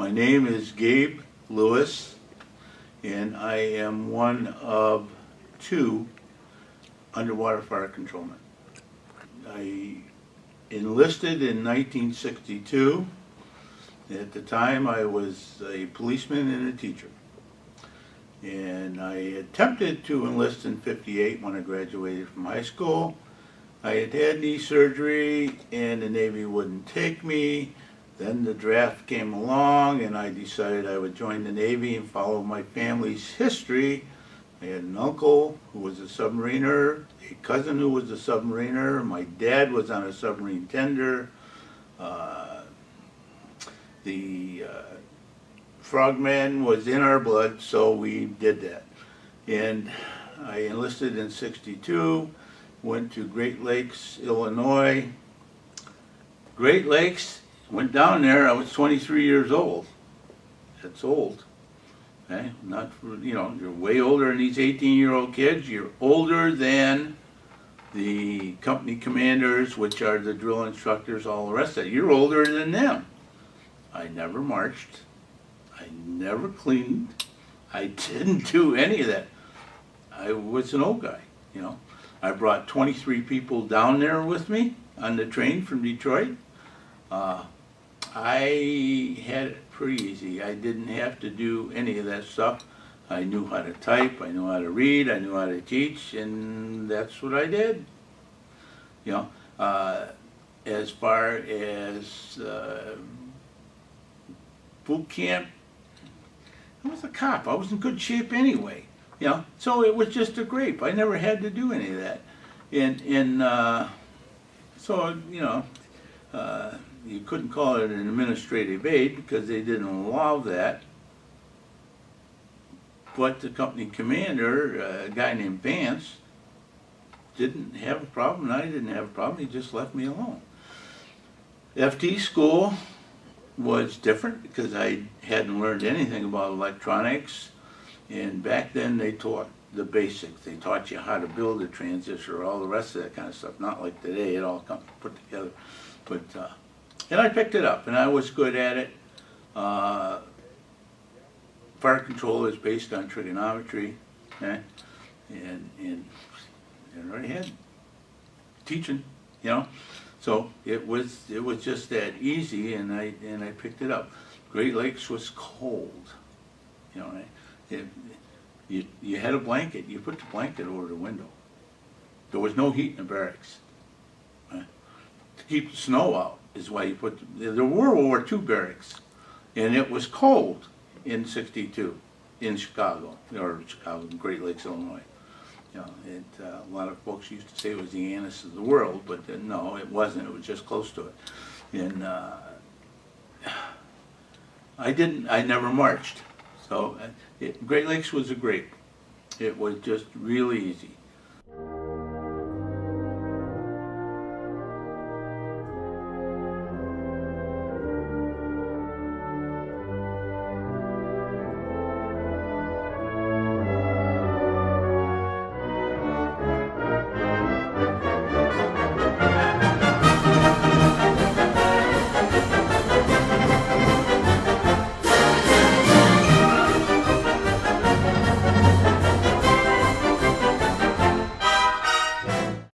My name is Gabe Lewis, and I am one of two underwater fire controlmen. I enlisted in 1962. At the time, I was a policeman and a teacher. And I attempted to enlist in '58 when I graduated from high school. I had had knee surgery and the Navy wouldn't take me. Then the draft came along and I decided I would join the Navy and follow my family's history. I had an uncle who was a submariner, a cousin who was a submariner, my dad was on a submarine tender. The frogman was in our blood, so we did that. And I enlisted in '62, went to Great Lakes, Illinois. Great Lakes, went down there, I was 23 years old. That's old. Okay? Not for, you're way older than these 18-year-old kids. You're older than the company commanders, which are the drill instructors, all the rest of it. You're older than them. I never marched. I never cleaned. I didn't do any of that. I was an old guy, I brought 23 people down there with me on the train from Detroit. I had it pretty easy. I didn't have to do any of that stuff. I knew how to type, I knew how to read, I knew how to teach, and that's what I did. As far as boot camp, I was a cop. I was in good shape anyway. So it was just a grape. I never had to do any of that. So you couldn't call it an administrative aid because they didn't allow that. But the company commander, a guy named Vance, didn't have a problem, and I didn't have a problem. He just left me alone. FT school was different because I hadn't learned anything about electronics, and back then they taught the basics. They taught you how to build a transistor, all the rest of that kind of stuff. Not like today, it all comes put together. But and I picked it up, and I was good at it. Fire control is based on trigonometry, okay? And I already had teaching, So it was just that easy, and I picked it up. Great Lakes was cold, you had a blanket. You put the blanket over the window. There was no heat in the barracks. Right? To keep the snow out is why you put. There were World War II barracks, and it was cold in '62 in Chicago, Great Lakes, Illinois. A lot of folks used to say it was the anus of the world, but no, it wasn't. It was just close to it. And I never marched. So Great Lakes was a grape. It was just really easy.